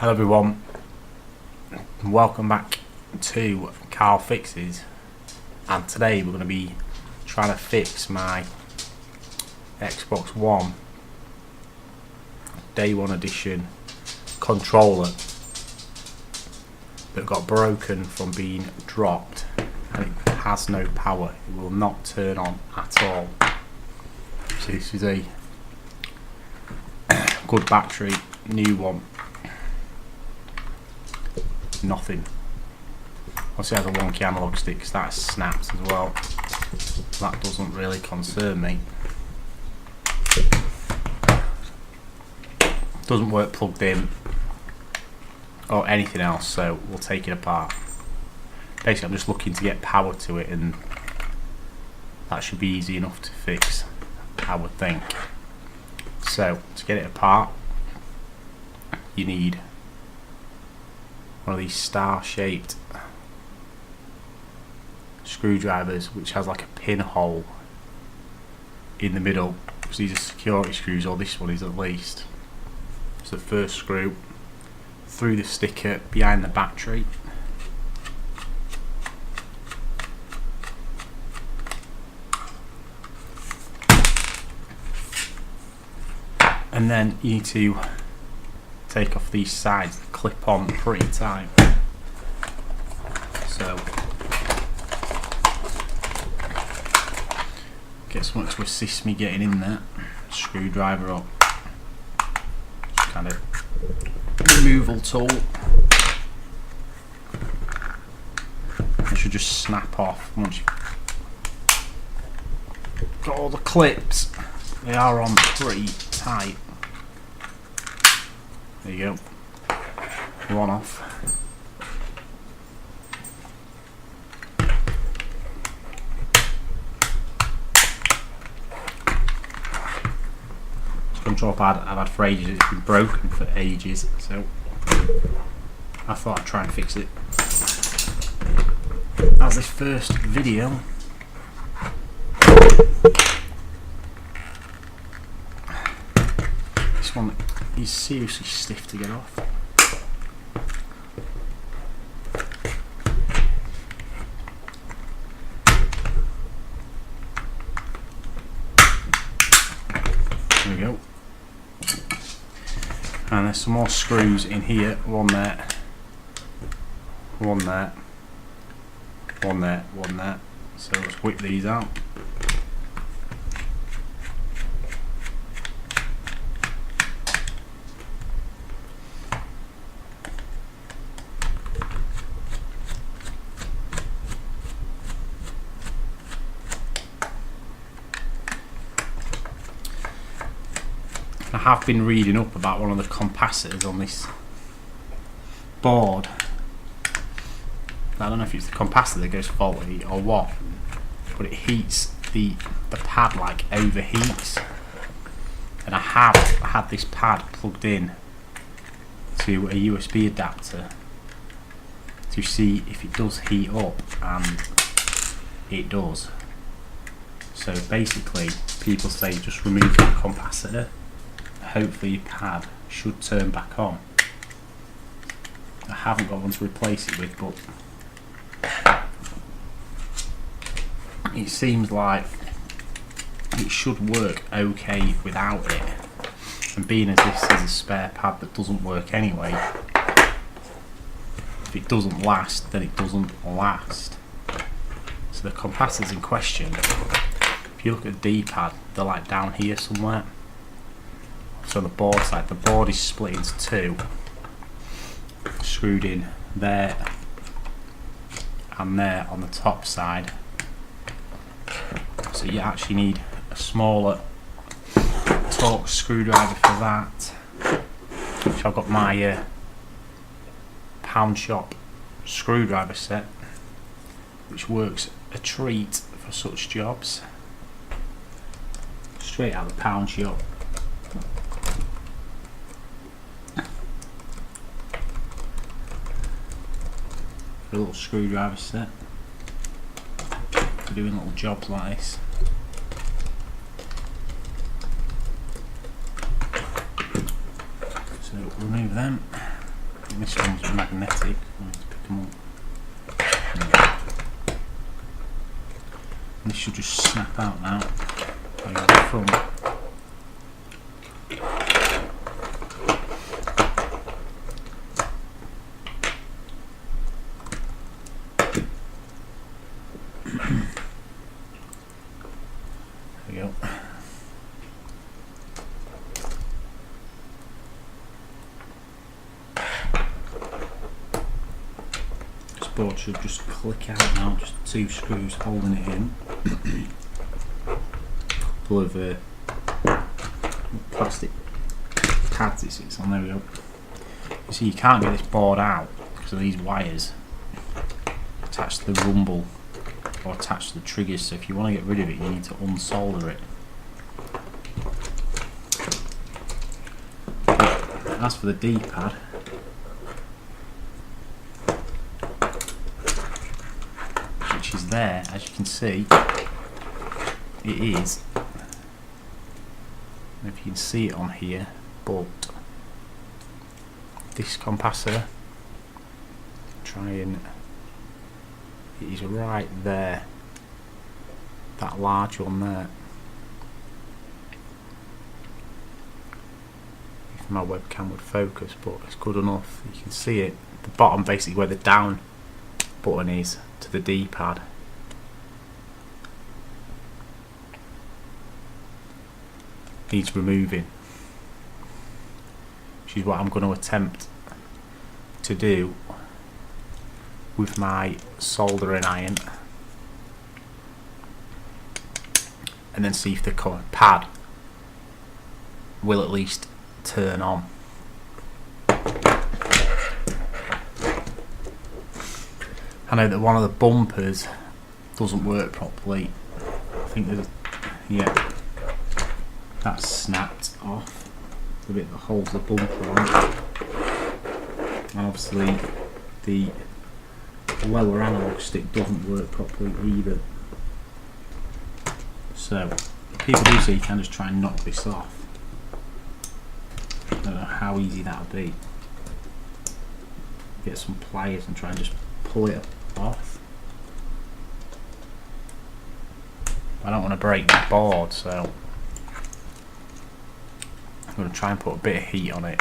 Hello everyone, welcome back to Carl Fixes, and today we're going to be trying to fix my Xbox One Day 1 Edition controller that got broken from being dropped, and it has no power. It will not turn on at all. So this is a good battery, new one. Nothing. Obviously it has a wonky analog stick because that snaps as well. That doesn't really concern me. Doesn't work plugged in or anything else, so we'll take it apart. Basically I'm just looking to get power to it, and that should be easy enough to fix, I would think. So to get it apart, you need one of these star-shaped screwdrivers which has like a pinhole in the middle. So these are security screws, or this one is at least. So the first screw through the sticker behind the battery, and then you need to take off these sides that clip on pretty tight. So get something to assist me getting in there. Screwdriver up, just kind of removal tool. It should just snap off once you've got all the clips. They are on pretty tight. There you go. One off. This control pad I've had for ages. It's been broken for ages, so I thought I'd try and fix it as this first video. This one is seriously stiff to get off. There we go. And there's some more screws in here. One there, one there, one there, one there. So let's whip these out. I have been reading up about one of the capacitors on this board. I don't know if it's the capacitor that goes faulty or what, but it heats the pad, like overheats. And I have had this pad plugged in to a USB adapter to see if it does heat up, and it does. So basically people say just remove that capacitor. Hopefully your pad should turn back on. I haven't got one to replace it with, but it seems like it should work okay without it. And being as this is a spare pad that doesn't work anyway, if it doesn't last, then it doesn't last. So the capacitors in question, if you look at the D-pad, they're like down here somewhere. So on the board side, the board is split into two, screwed in there and there on the top side. So you actually need a smaller torque screwdriver for that, which I've got my pound shop screwdriver set, which works a treat for such jobs. Straight out of the pound shop. A little screwdriver set for doing little jobs like this. So remove them. This one's magnetic. Let's pick them up. This should just snap out now. Going on the front. There we go. This board should just click out now, just 2 screws holding it in. Couple of plastic pads it sits on, there we go. You see, you can't get this board out because of these wires attached to the rumble or attached to the triggers, so if you want to get rid of it you need to unsolder it. As for the D-pad, which is there, as you can see, it is, if you can see it on here, but this capacitor, it is right there, that large one there. If my webcam would focus, but it's good enough, you can see it, the bottom basically where the down button is to the D-pad. Needs removing, which is what I'm going to attempt to do with my soldering iron, and then see if the pad will at least turn on. I know that one of the bumpers doesn't work properly. I think there's, yeah, that's snapped off, the bit that holds the bumper on, and obviously the lower analog stick doesn't work properly either. So people do say you can just try and knock this off. I don't know how easy that'll be. Get some pliers and try and just pull it off. I don't want to break the board, so I'm going to try and put a bit of heat on it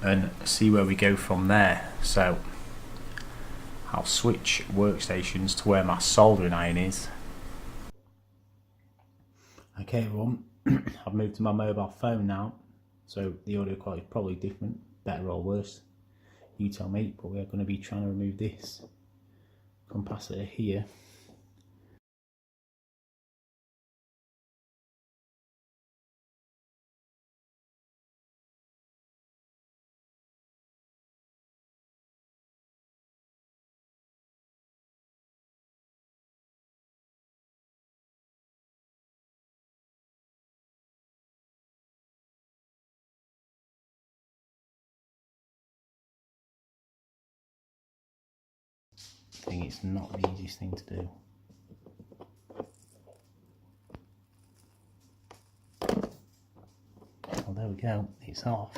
and see where we go from there. So I'll switch workstations to where my soldering iron is. Okay everyone, I've moved to my mobile phone now, so the audio quality is probably different, better or worse, you tell me, but we're going to be trying to remove this capacitor here. I think it's not the easiest thing to do. Well, there we go, it's off.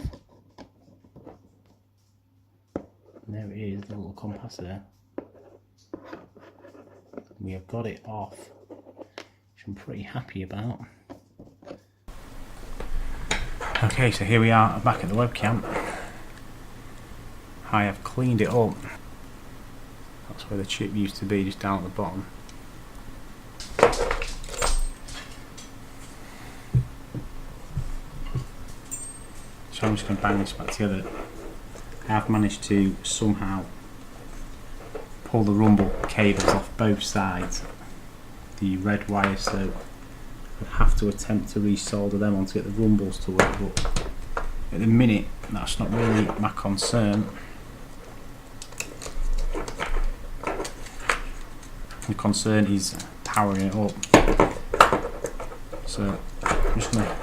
And there it is, the little capacitor. We have got it off, which I'm pretty happy about. Okay, so here we are back at the webcam. I have cleaned it up. That's where the chip used to be, just down at the bottom. So I'm just going to bang this back together. I have managed to somehow pull the rumble cables off both sides, the red wire, so I'd have to attempt to resolder them on to get the rumbles to work, but at the minute that's not really my concern. The concern is powering it up. So I'm just going to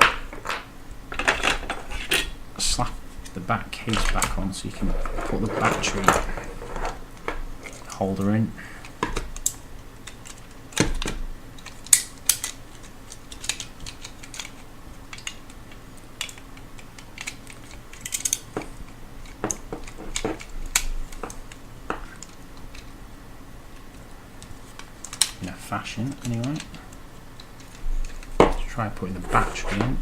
slap the back case back on so you can put the battery holder in. in a fashion anyway. Let's try putting the battery in.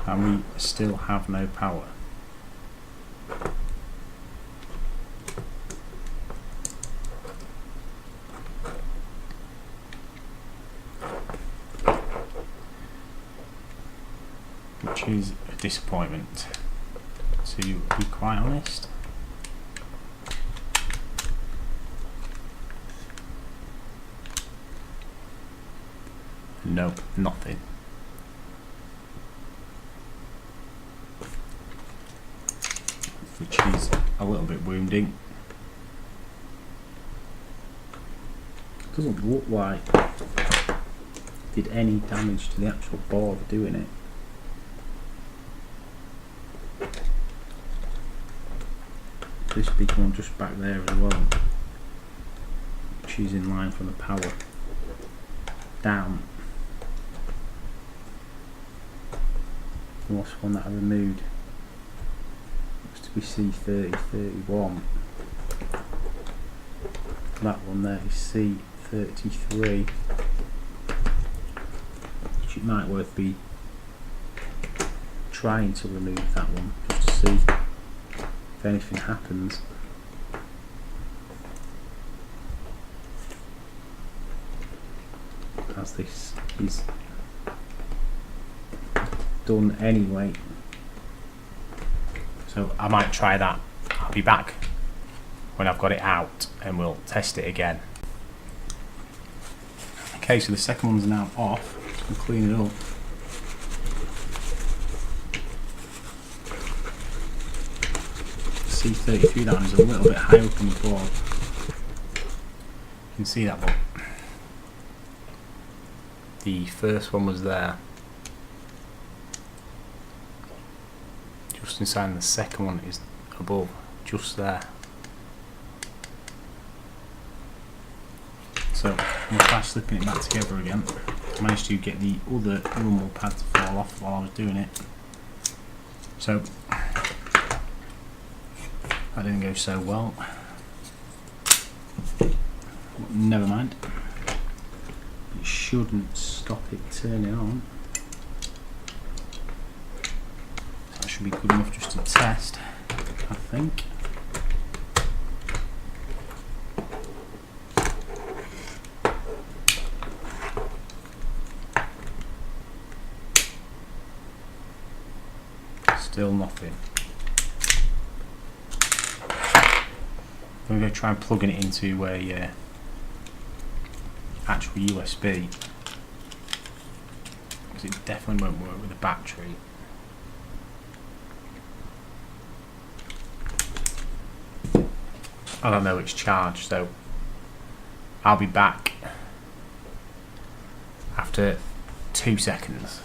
And we still have no power. Which is a disappointment, to be quite honest. Nope, nothing. Which is a little bit wounding. Doesn't look like it did any damage to the actual board doing it. This big one just back there as well, which is in line from the power down. The last one that I removed was to be C3031. That one there is C33, which it might worth be trying to remove that one just to see if anything happens. As this is done anyway. So I might try that. I'll be back when I've got it out and we'll test it again. Okay, so the second one's now off. I'll clean it up. C33 down is a little bit high up on the board. You can see that, but the first one was there, just inside, and the second one is above, just there. So I'm going to try slipping it back together again. I managed to get the other rumble pad to fall off while I was doing it. So that didn't go so well. Never mind. It shouldn't stop it turning on. That should be good enough just to test, I think. Still nothing. I'm going to try and plugging it into a actual USB, because it definitely won't work with a battery. I don't know it's charged, so I'll be back after 2 seconds.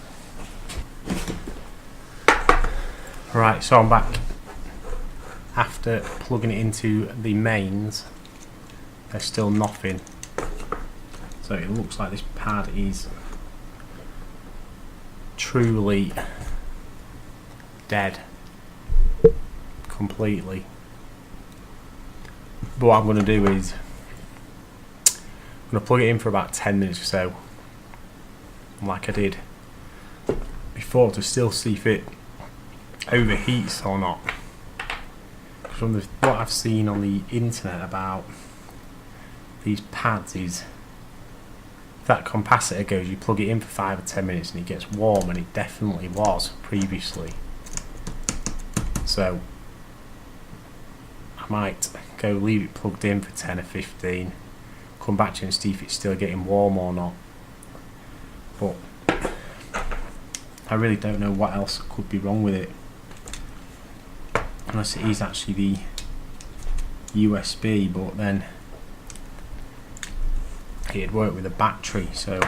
Right, so I'm back after plugging it into the mains. There's still nothing, so it looks like this pad is truly dead completely. But what I'm going to do is I'm going to plug it in for about 10 minutes or so, like I did before, to still see if it overheats or not. From what I've seen on the internet about these pads is, if that capacitor goes, you plug it in for 5 or 10 minutes and it gets warm, and it definitely was previously. So I might go leave it plugged in for 10 or 15, come back to it and see if it's still getting warm or not. But I really don't know what else could be wrong with it, unless it is actually the USB, but then it'd work with a battery, so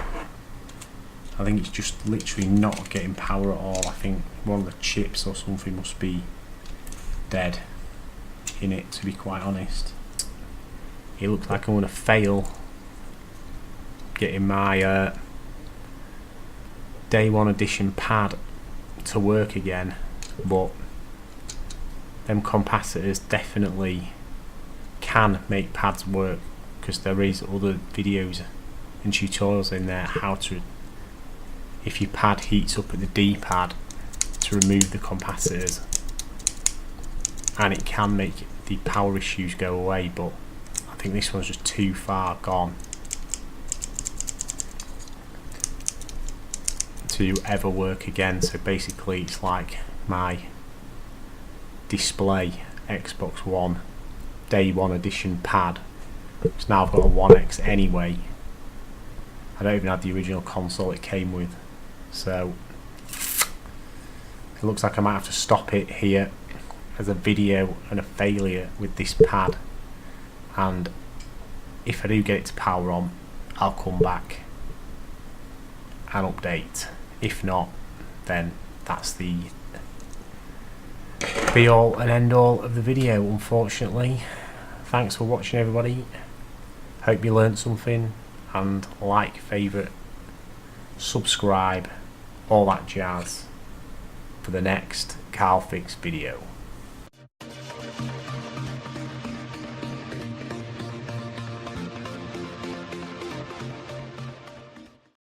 I think it's just literally not getting power at all. I think one of the chips or something must be dead in it, to be quite honest. It looks like I'm going to fail getting my day one edition pad to work again, but them capacitors definitely can make pads work, because there is other videos and tutorials in there how to, if your pad heats up at the D-pad, to remove the capacitors, and it can make the power issues go away. But I think this one's just too far gone to ever work again. So basically it's like my display Xbox One Day 1 edition pad. So now I've got a 1X anyway. I don't even have the original console it came with, so it looks like I might have to stop it here as a video and a failure with this pad, and if I do get it to power on, I'll come back and update. If not, then that's the be all and end all of the video, unfortunately. Thanks for watching, everybody. Hope you learned something, and like, favourite, subscribe, all that jazz for the next Carl Fix video.